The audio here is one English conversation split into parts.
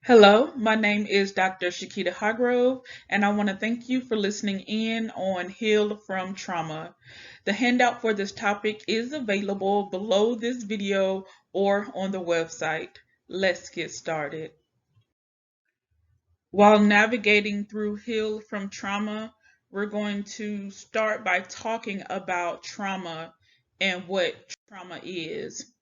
Hello, my name is Dr. Shakita Hargrove, and I want to thank you for listening in on Heal from Trauma. The handout for this topic is available below this video or on the website. Let's get started. While navigating through Heal from Trauma, we're going to start by talking about trauma and what trauma is.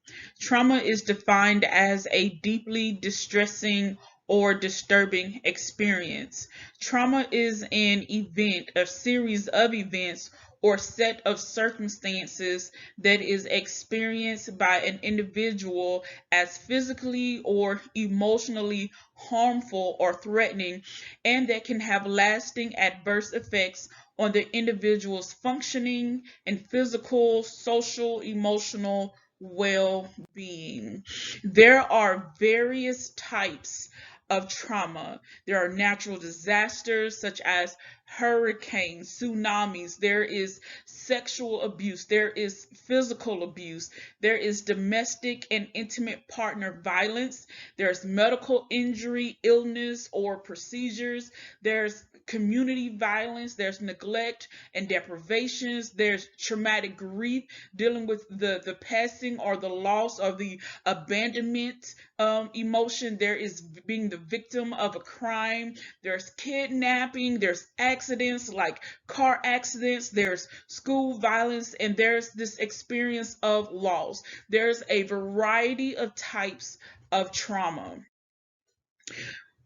Trauma is defined as a deeply distressing or disturbing experience. Trauma is an event, a series of events, or set of circumstances that is experienced by an individual as physically or emotionally harmful or threatening, and that can have lasting adverse effects on the individual's functioning and physical, social, emotional well being. There are various types of trauma. There are natural disasters such as hurricanes, tsunamis. There is sexual abuse. There is physical abuse. There is domestic and intimate partner violence. There's medical injury, illness, or procedures. There's community violence. There's neglect and deprivations. There's traumatic grief, dealing with the passing or the loss or the abandonment emotion. There is being the victim of a crime. There's kidnapping. There's accidents like car accidents. There's school violence, and there's this experience of loss. There's a variety of types of trauma.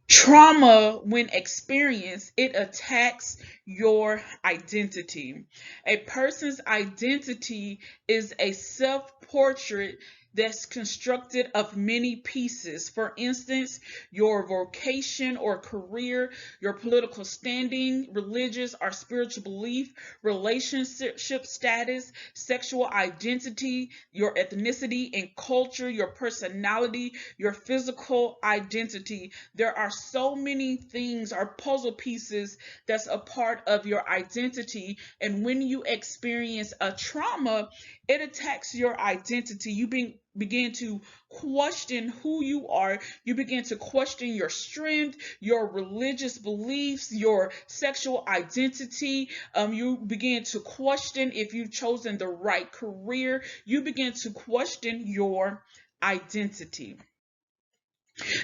Trauma, when experienced, it attacks your identity. A person's identity is a self portrait that's constructed of many pieces. For instance, your vocation or career, your political standing, religious or spiritual belief, relationship status, sexual identity, your ethnicity and culture, your personality, your physical identity. There are so many things or puzzle pieces that's a part of your identity. And when you experience a trauma, it attacks your identity. Begin to question who you are. You begin to question your strength, your religious beliefs, your sexual identity. You begin to question if you've chosen the right career. You begin to question your identity.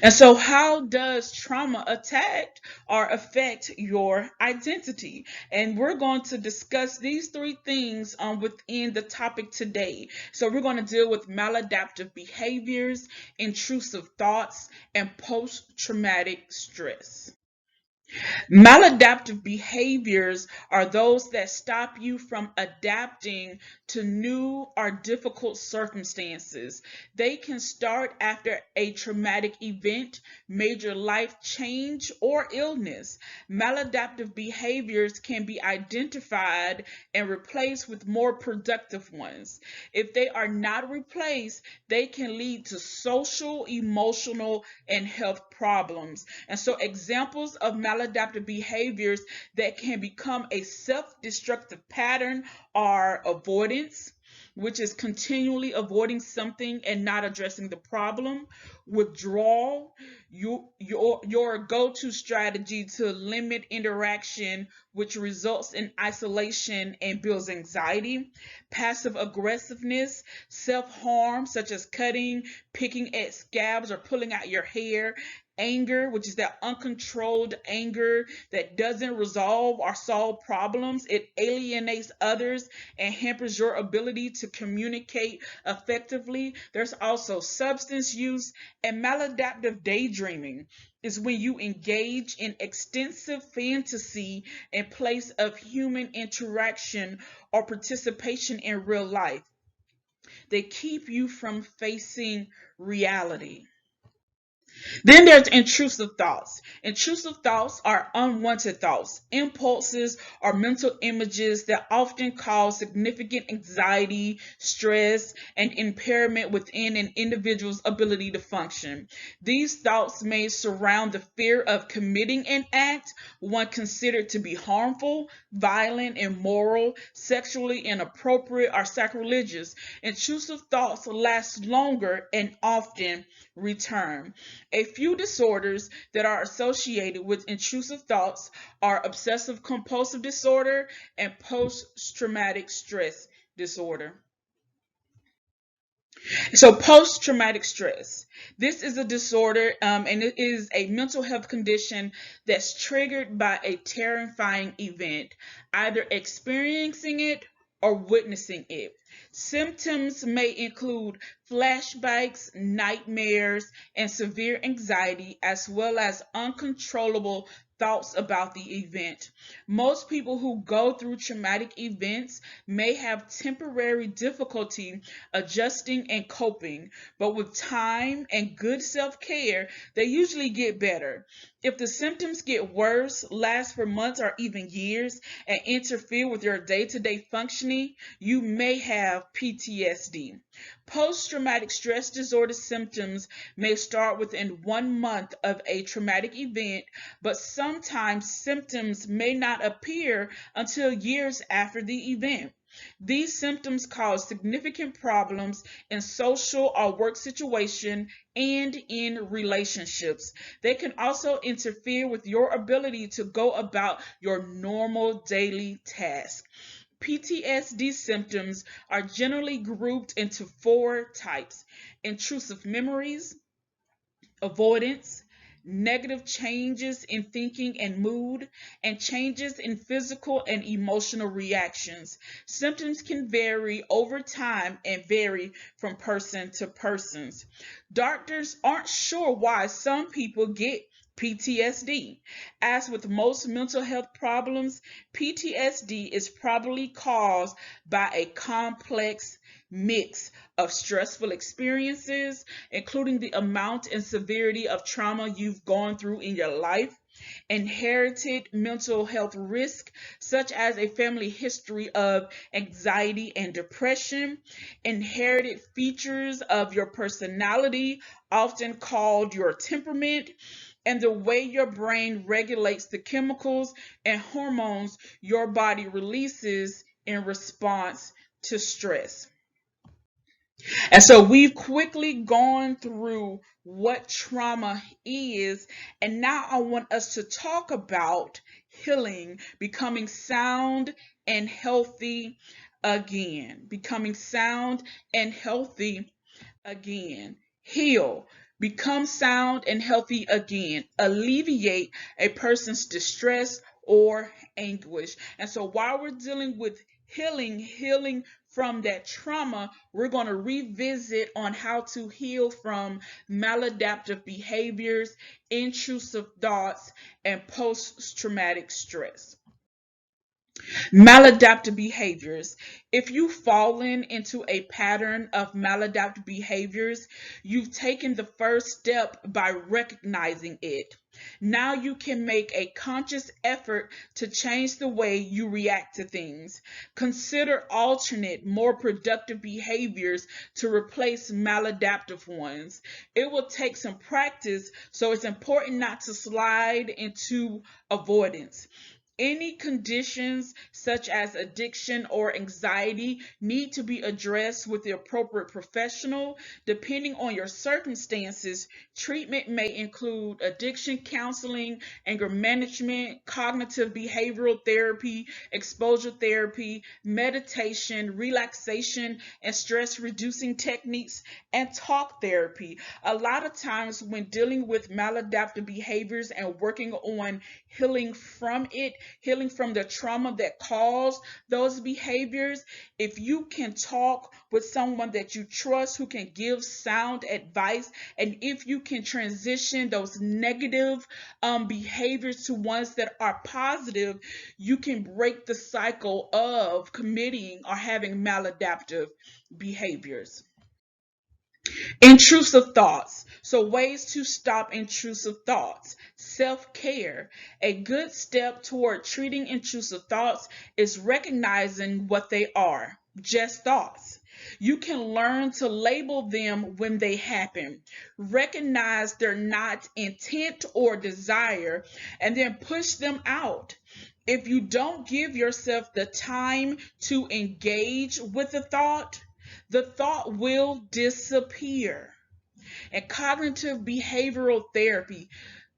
And so, how does trauma attack or affect your identity? And we're going to discuss these three things within the topic today. So, we're going to deal with maladaptive behaviors, intrusive thoughts, and post traumatic stress. Maladaptive behaviors are those that stop you from adapting to new or difficult circumstances. They can start after a traumatic event, major life change, or illness. Maladaptive behaviors can be identified and replaced with more productive ones. If they are not replaced, they can lead to social, emotional, and health problems. And so, examples of maladaptive behaviors that can become a self-destructive pattern are avoidance, which is continually avoiding something and not addressing the problem. Withdrawal, your go-to strategy to limit interaction, which results in isolation and builds anxiety. Passive aggressiveness, self-harm, such as cutting, picking at scabs, or pulling out your hair. Anger, which is that uncontrolled anger that doesn't resolve or solve problems. It alienates others and hampers your ability to communicate effectively. There's also substance use, and maladaptive daydreaming is when you engage in extensive fantasy in place of human interaction or participation in real life. They keep you from facing reality. Then there's intrusive thoughts. Intrusive thoughts are unwanted thoughts, impulses, or mental images that often cause significant anxiety, stress, and impairment within an individual's ability to function. These thoughts may surround the fear of committing an act, one considered to be harmful, violent, immoral, sexually inappropriate, or sacrilegious. Intrusive thoughts last longer and often return. A few disorders that are associated with intrusive thoughts are obsessive compulsive disorder and post-traumatic stress disorder. So, post traumatic stress. This is a disorder and it is a mental health condition that's triggered by a terrifying event, either experiencing it or witnessing it. Symptoms may include flashbacks, nightmares, and severe anxiety, as well as uncontrollable thoughts about the event. Most people who go through traumatic events may have temporary difficulty adjusting and coping, but with time and good self care, they usually get better. If the symptoms get worse, last for months or even years, and interfere with your day to day functioning, you may have PTSD. Post traumatic stress disorder symptoms may start within 1 month of a traumatic event, but sometimes symptoms may not appear until years after the event. These symptoms cause significant problems in social or work situation and in relationships. They can also interfere with your ability to go about your normal daily tasks. PTSD symptoms are generally grouped into four types: intrusive memories, avoidance, negative changes in thinking and mood, and changes in physical and emotional reactions. Symptoms can vary over time and vary from person to person. Doctors aren't sure why some people get PTSD. As with most mental health problems, PTSD is probably caused by a complex mix of stressful experiences, including the amount and severity of trauma you've gone through in your life, inherited mental health risk, such as a family history of anxiety and depression, inherited features of your personality, often called your temperament, and the way your brain regulates the chemicals and hormones your body releases in response to stress. And so we've quickly gone through what trauma is, and now I want us to talk about healing, becoming sound and healthy again. Becoming sound and healthy again. Heal. Become sound and healthy again. Alleviate a person's distress or anguish. And so while we're dealing with healing from that trauma, we're going to revisit on how to heal from maladaptive behaviors, intrusive thoughts, and post-traumatic stress. Maladaptive behaviors. If you've fallen into a pattern of maladaptive behaviors, you've taken the first step by recognizing it. Now you can make a conscious effort to change the way you react to things. Consider alternate, more productive behaviors to replace maladaptive ones. It will take some practice, so it's important not to slide into avoidance. Any conditions such as addiction or anxiety need to be addressed with the appropriate professional. Depending on your circumstances, treatment may include addiction counseling, anger management, cognitive behavioral therapy, exposure therapy, meditation, relaxation, and stress reducing techniques, and talk therapy. A lot of times when dealing with maladaptive behaviors and working on healing from it, healing from the trauma that caused those behaviors, if you can talk with someone that you trust who can give sound advice, and if you can transition those negative behaviors to ones that are positive, you can break the cycle of committing or having maladaptive behaviors. Intrusive thoughts. So, ways to stop intrusive thoughts. Self care. A good step toward treating intrusive thoughts is recognizing what they are, just thoughts. You can learn to label them when they happen. Recognize they're not intent or desire, and then push them out. If you don't give yourself the time to engage with the thought will disappear. And cognitive behavioral therapy,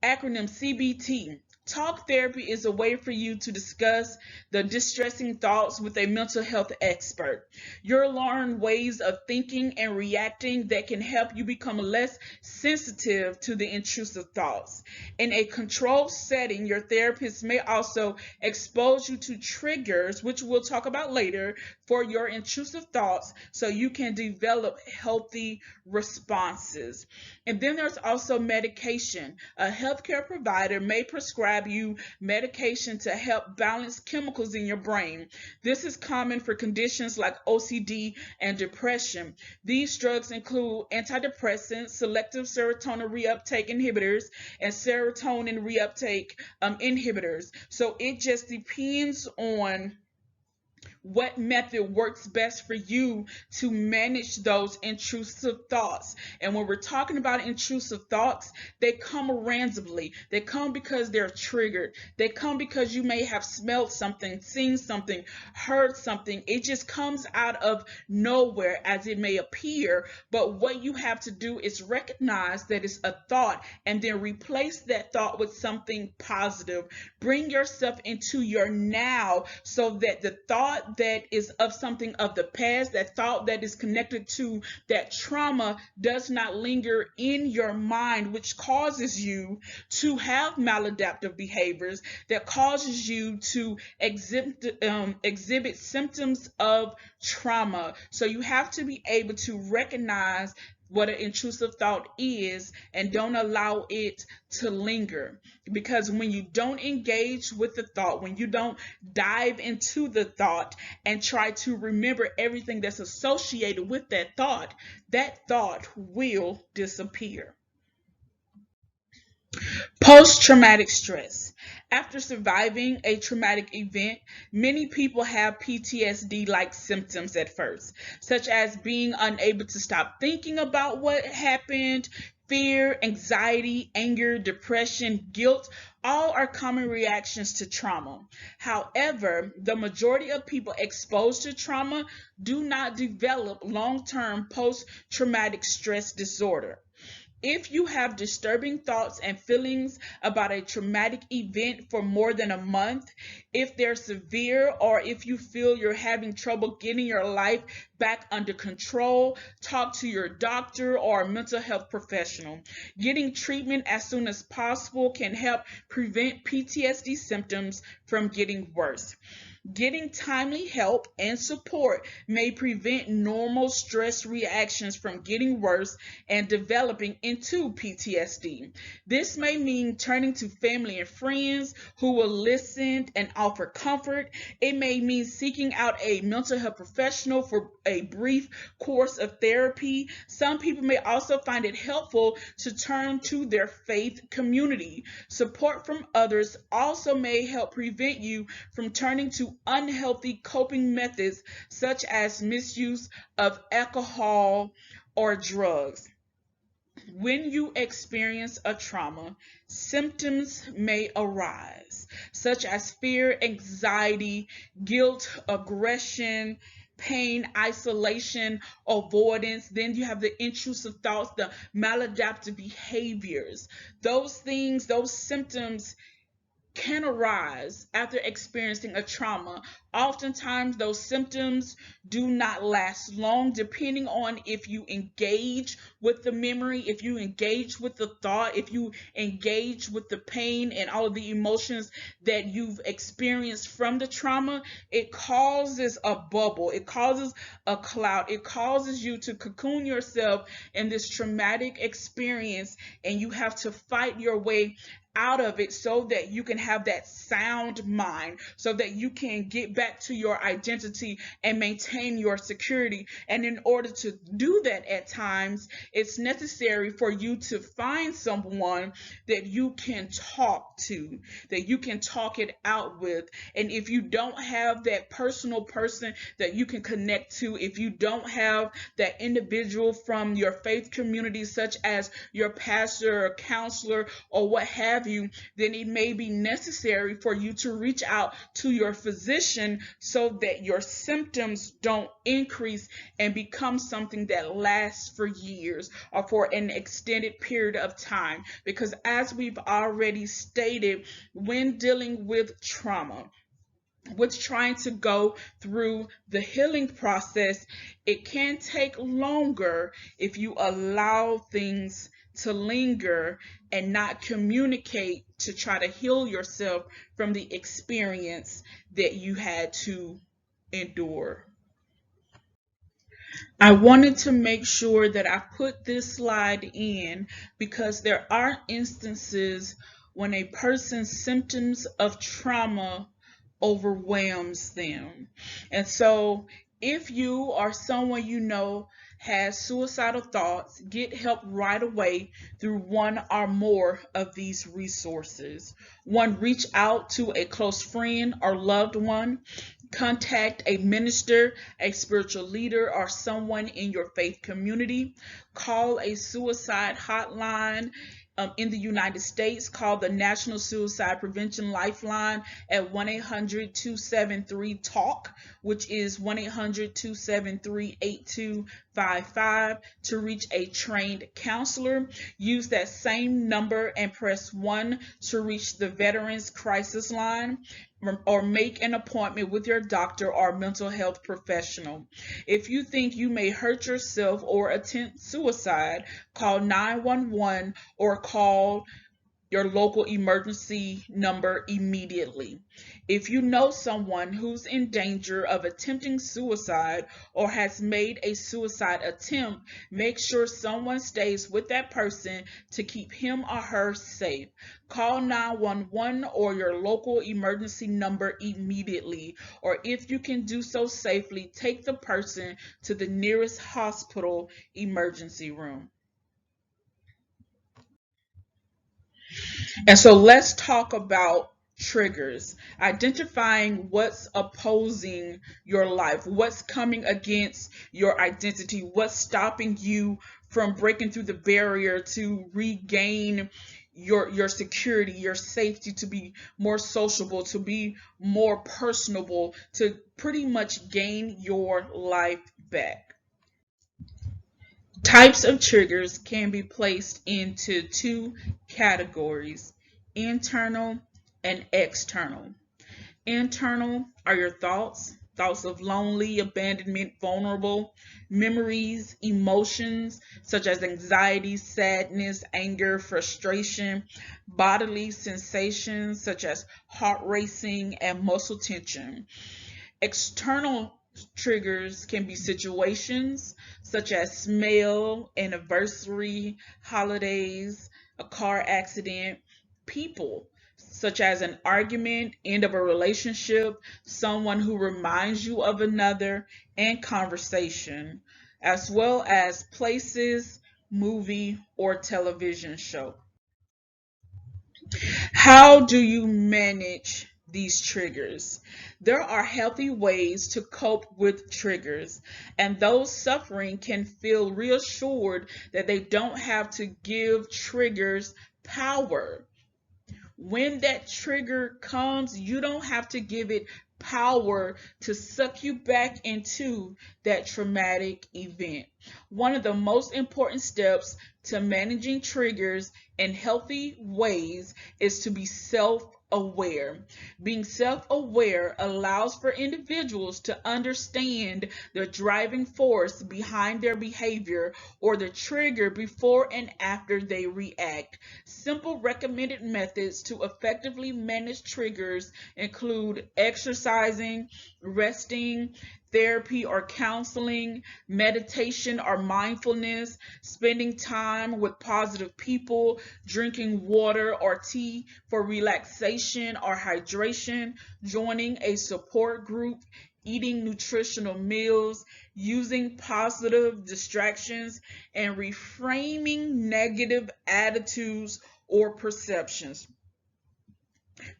acronym CBT. Talk therapy is a way for you to discuss the distressing thoughts with a mental health expert. You'll learn ways of thinking and reacting that can help you become less sensitive to the intrusive thoughts. In a controlled setting, your therapist may also expose you to triggers, which we'll talk about later, for your intrusive thoughts so you can develop healthy responses. And then there's also medication. A healthcare provider may prescribe you medication to help balance chemicals in your brain. This is common for conditions like OCD and depression. These drugs include antidepressants, selective serotonin reuptake inhibitors, and serotonin reuptake inhibitors. So it just depends on what method works best for you to manage those intrusive thoughts. And when we're talking about intrusive thoughts, they come randomly. They come because they're triggered. They come because you may have smelled something, seen something, heard something. It just comes out of nowhere as it may appear. But what you have to do is recognize that it's a thought and then replace that thought with something positive. Bring yourself into your now so that the thought that is of something of the past, that thought that is connected to that trauma does not linger in your mind, which causes you to have maladaptive behaviors, that causes you to exhibit symptoms of trauma. So you have to be able to recognize what an intrusive thought is and don't allow it to linger. Because when you don't engage with the thought, when you don't dive into the thought and try to remember everything that's associated with that thought will disappear. Post-traumatic stress. After surviving a traumatic event, many people have PTSD-like symptoms at first, such as being unable to stop thinking about what happened. Fear, anxiety, anger, depression, guilt, all are common reactions to trauma. However, the majority of people exposed to trauma do not develop long-term post-traumatic stress disorder. If you have disturbing thoughts and feelings about a traumatic event for more than a month, if they're severe, or if you feel you're having trouble getting your life back under control, talk to your doctor or a mental health professional. Getting treatment as soon as possible can help prevent PTSD symptoms from getting worse. Getting timely help and support may prevent normal stress reactions from getting worse and developing into PTSD. This may mean turning to family and friends who will listen and offer comfort. It may mean seeking out a mental health professional for a brief course of therapy. Some people may also find it helpful to turn to their faith community. Support from others also may help prevent you from turning to unhealthy coping methods such as misuse of alcohol or drugs. When you experience a trauma, symptoms may arise, such as fear, anxiety, guilt, aggression, pain, isolation, avoidance. Then you have the intrusive thoughts, the maladaptive behaviors. Those things, those symptoms can arise after experiencing a trauma. Oftentimes, those symptoms do not last long, depending on if you engage with the memory, if you engage with the thought, if you engage with the pain and all of the emotions that you've experienced from the trauma. It causes a bubble, it causes a cloud, it causes you to cocoon yourself in this traumatic experience, and you have to fight your way out of it so that you can have that sound mind, so that you can get back to your identity and maintain your security. And in order to do that, at times it's necessary for you to find someone that you can talk to, that you can talk it out with. And if you don't have that personal person that you can connect to, if you don't have that individual from your faith community, such as your pastor or counselor or what have you, then it may be necessary for you to reach out to your physician intervention so that your symptoms don't increase and become something that lasts for years or for an extended period of time. Because as we've already stated, when dealing with trauma, with trying to go through the healing process, it can take longer if you allow things to linger and not communicate to try to heal yourself from the experience that you had to endure. I wanted to make sure that I put this slide in because there are instances when a person's symptoms of trauma overwhelms them. And so if you or someone you know has suicidal thoughts, get help right away through one or more of these resources. One, reach out to a close friend or loved one. Contact a minister, a spiritual leader, or someone in your faith community. Call a suicide hotline. In the United States, call the National Suicide Prevention Lifeline at 1-800-273-TALK, which is 1-800-273-8255 to reach a trained counselor. Use that same number and press 1 to reach the Veterans Crisis Line, or make an appointment with your doctor or mental health professional. If you think you may hurt yourself or attempt suicide, call 911 or call your local emergency number immediately. If you know someone who's in danger of attempting suicide or has made a suicide attempt, make sure someone stays with that person to keep him or her safe. Call 911 or your local emergency number immediately, or if you can do so safely, take the person to the nearest hospital emergency room. And so let's talk about triggers, identifying what's opposing your life, what's coming against your identity, what's stopping you from breaking through the barrier to regain your security, your safety, to be more sociable, to be more personable, to pretty much gain your life back. Types of triggers can be placed into two categories: internal and external. Internal are your thoughts of lonely, abandonment, vulnerable, memories, emotions such as anxiety, sadness, anger, frustration, bodily sensations such as heart racing and muscle tension. External triggers can be situations such as smell, anniversary, holidays, a car accident, people such as an argument, end of a relationship, someone who reminds you of another, and conversation, as well as places, movie, or television show. How do you manage these triggers? There are healthy ways to cope with triggers, and those suffering can feel reassured that they don't have to give triggers power. When that trigger comes, you don't have to give it power to suck you back into that traumatic event. One of the most important steps to managing triggers in healthy ways is to be self-aware. Being self-aware allows for individuals to understand the driving force behind their behavior or the trigger before and after they react. Simple recommended methods to effectively manage triggers include exercising, resting, therapy or counseling, meditation or mindfulness, spending time with positive people, drinking water or tea for relaxation or hydration, joining a support group, eating nutritional meals, using positive distractions, and reframing negative attitudes or perceptions.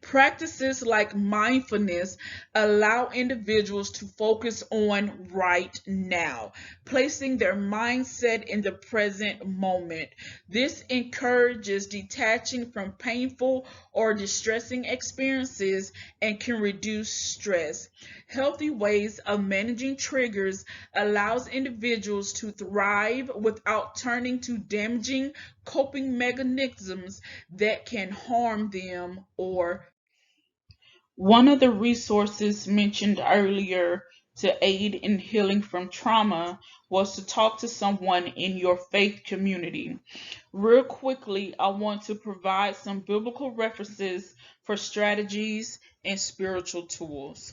Practices like mindfulness allow individuals to focus on right now, placing their mindset in the present moment. This encourages detaching from painful or distressing experiences and can reduce stress. Healthy ways of managing triggers allows individuals to thrive without turning to damaging coping mechanisms that can harm them or one of the resources mentioned earlier to aid in healing from trauma was to talk to someone in your faith community. Real quickly, I want to provide some biblical references for strategies and spiritual tools.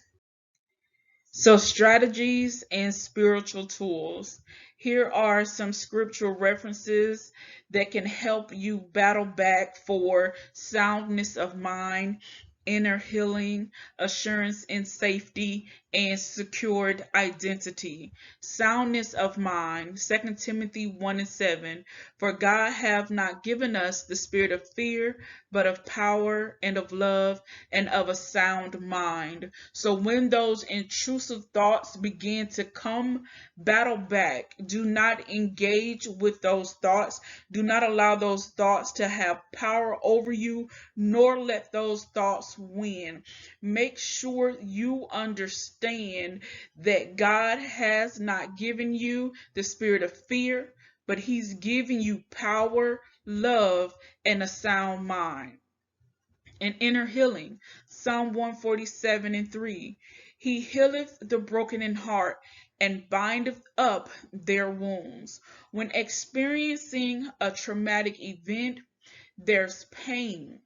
So, strategies and spiritual tools. Here are some scriptural references that can help you battle back for soundness of mind, inner healing, assurance in safety, and secured identity. Soundness of mind. 2 Timothy 1:7. For God hath not given us the spirit of fear, but of power and of love and of a sound mind. So when those intrusive thoughts begin to come, battle back. Do not engage with those thoughts. Do not allow those thoughts to have power over you, nor let those thoughts win. Make sure you understand that God has not given you the spirit of fear, but He's giving you power, love, and a sound mind. And inner healing. Psalm 147:3. He healeth the broken in heart and bindeth up their wounds. When experiencing a traumatic event, there's pain.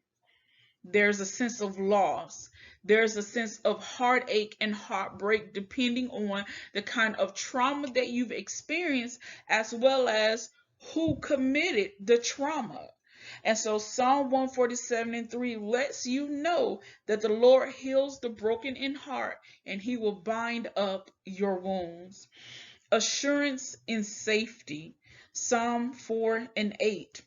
There's a sense of loss. There's a sense of heartache and heartbreak depending on the kind of trauma that you've experienced as well as who committed the trauma. And so Psalm 147:3 lets you know that the Lord heals the broken in heart and He will bind up your wounds. Assurance in safety. Psalm 4:8.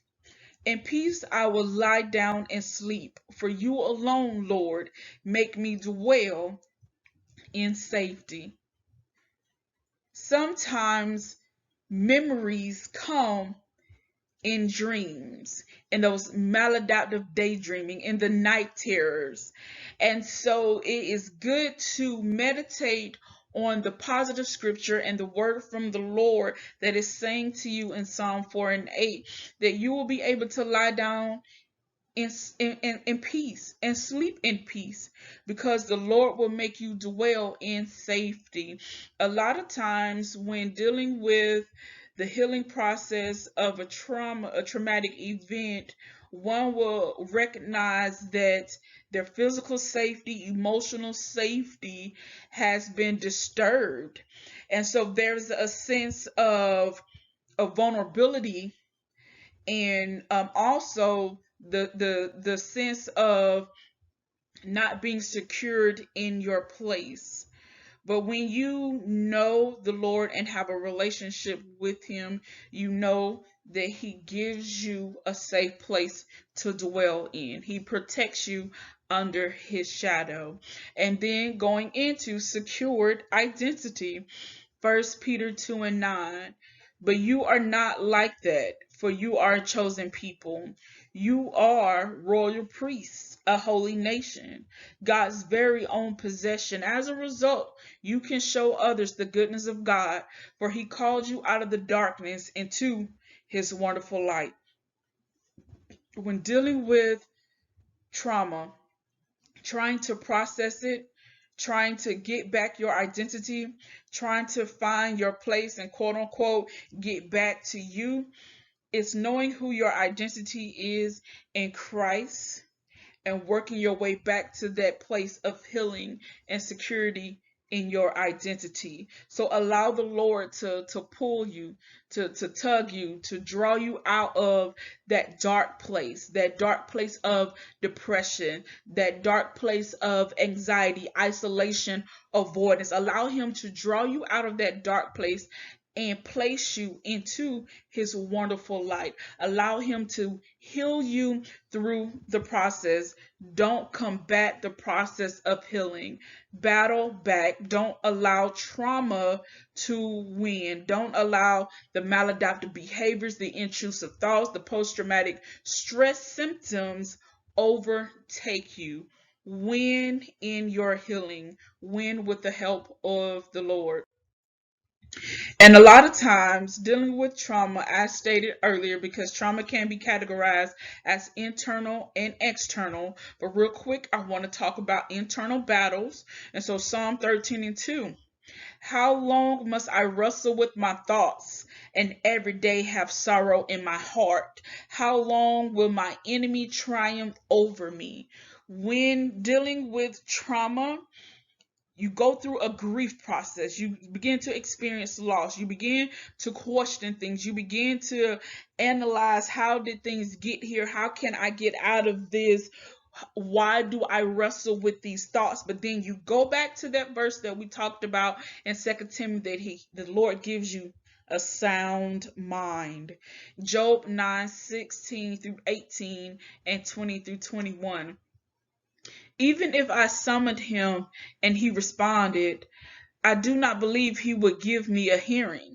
In peace I will lie down and sleep, for you alone, Lord, make me dwell in safety. Sometimes memories come in dreams, in those maladaptive daydreaming, in the night terrors. And so it is good to meditate on the positive scripture and the word from the Lord that is saying to you in Psalm 4:8 that you will be able to lie down in peace and sleep in peace because the Lord will make you dwell in safety. A lot of times when dealing with the healing process of a traumatic event, one will recognize that their physical safety, emotional safety has been disturbed. And so there's a sense of vulnerability and also the sense of not being secured in your place. But when you know the Lord and have a relationship with Him, you know that He gives you a safe place to dwell in. He protects you under His shadow. And then going into secured identity, 1 Peter 2:9. But you are not like that, for you are a chosen people. You are royal priests, a holy nation, God's very own possession. As a result, you can show others the goodness of God, for He called you out of the darkness into His wonderful light. When dealing with trauma, trying to process it, trying to get back your identity, trying to find your place and quote unquote get back to you, it's knowing who your identity is in Christ and working your way back to that place of healing and security in your identity. So allow the Lord to pull you, to tug you, to draw you out of that dark place of depression, that dark place of anxiety, isolation, avoidance. Allow Him to draw you out of that dark place and place you into His wonderful light. Allow Him to heal you through the process. Don't combat the process of healing. Battle back. Don't allow trauma to win. Don't allow the maladaptive behaviors, the intrusive thoughts, the post-traumatic stress symptoms overtake you. Win in your healing. Win with the help of the Lord. And a lot of times, dealing with trauma, as stated earlier, because trauma can be categorized as internal and external. But real quick, I want to talk about internal battles. And so, Psalm 13:2. How long must I wrestle with my thoughts and every day have sorrow in my heart? How long will my enemy triumph over me? When dealing with trauma, you go through a grief process. You begin to experience loss. You begin to question things. You begin to analyze, how did things get here? How can I get out of this? Why do I wrestle with these thoughts? But then you go back to that verse that we talked about in 2 Timothy, that the Lord gives you a sound mind. Job 9:16 through 18 and 20 through 21. Even if I summoned him and he responded, I do not believe he would give me a hearing.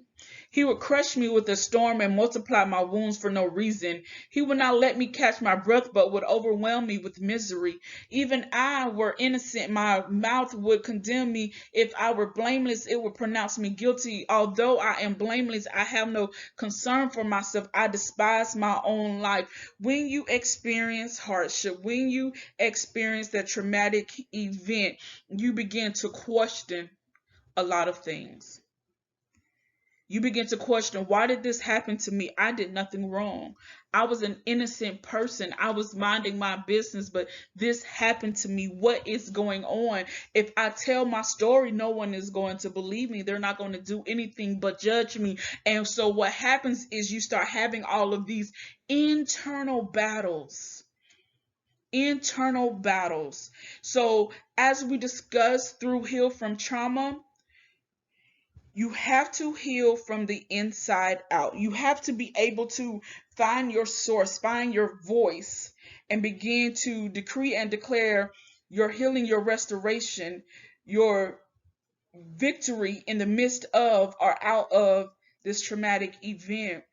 He would crush me with a storm and multiply my wounds for no reason. He would not let me catch my breath, but would overwhelm me with misery. Even I were innocent, my mouth would condemn me. If I were blameless, it would pronounce me guilty. Although I am blameless, I have no concern for myself. I despise my own life. When you experience hardship, when you experience that traumatic event, you begin to question a lot of things. You begin to question, why did this happen to me? I did nothing wrong. I was an innocent person. I was minding my business, but this happened to me. What is going on? If I tell my story, no one is going to believe me. They're not going to do anything but judge me. And so what happens is you start having all of these internal battles. Internal battles. So as we discussed through Heal from Trauma, you have to heal from the inside out. You have to be able to find your source, find your voice, and begin to decree and declare your healing, your restoration, your victory in the midst of or out of this traumatic event.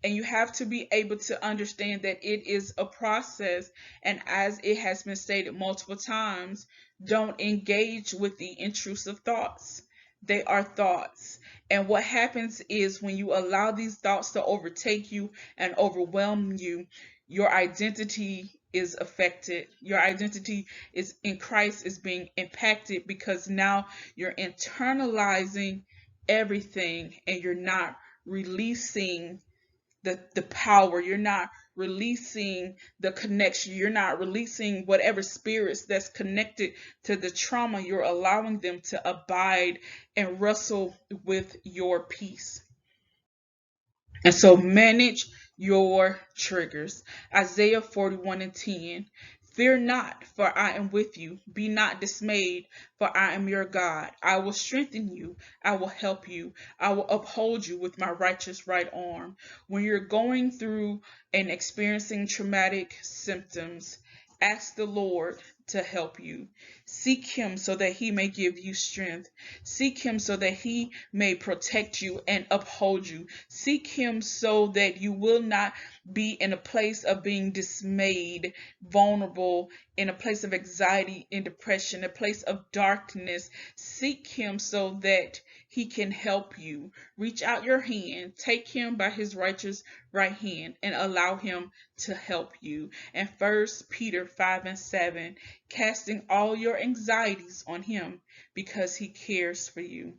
And you have to be able to understand that it is a process. And as it has been stated multiple times, don't engage with the intrusive thoughts. They are thoughts. And what happens is when you allow these thoughts to overtake you and overwhelm you, your identity is affected. Your identity is in Christ is being impacted, because now you're internalizing everything and you're not releasing the power. You're not releasing the connection. You're not releasing whatever spirits that's connected to the trauma. You're allowing them to abide and wrestle with your peace. And so manage your triggers. Isaiah 41:10. Fear not, for I am with you. Be not dismayed, for I am your God. I will strengthen you. I will help you. I will uphold you with my righteous right arm. When you're going through and experiencing traumatic symptoms, ask the Lord to help you. Seek him so that he may give you strength. Seek him so that he may protect you and uphold you. Seek him so that you will not be in a place of being dismayed, vulnerable, in a place of anxiety and depression, a place of darkness. Seek him so that he can help you. Reach out your hand, take him by his righteous right hand, and allow him to help you. And 1 Peter 5:7, casting all your anxieties on him because he cares for you.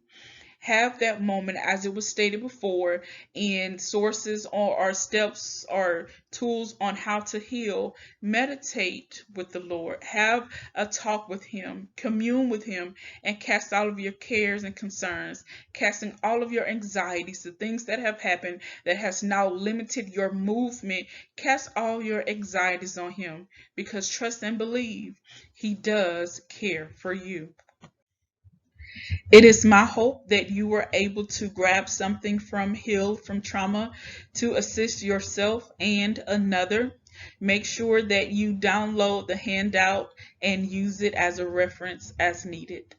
Have that moment, as it was stated before, in sources or steps or tools on how to heal. Meditate with the Lord. Have a talk with him. Commune with him, and cast all of your cares and concerns, casting all of your anxieties, the things that have happened that has now limited your movement. Cast all your anxieties on him, because trust and believe he does care for you. It is my hope that you were able to grab something from Heal from Trauma to assist yourself and another. Make sure that you download the handout and use it as a reference as needed.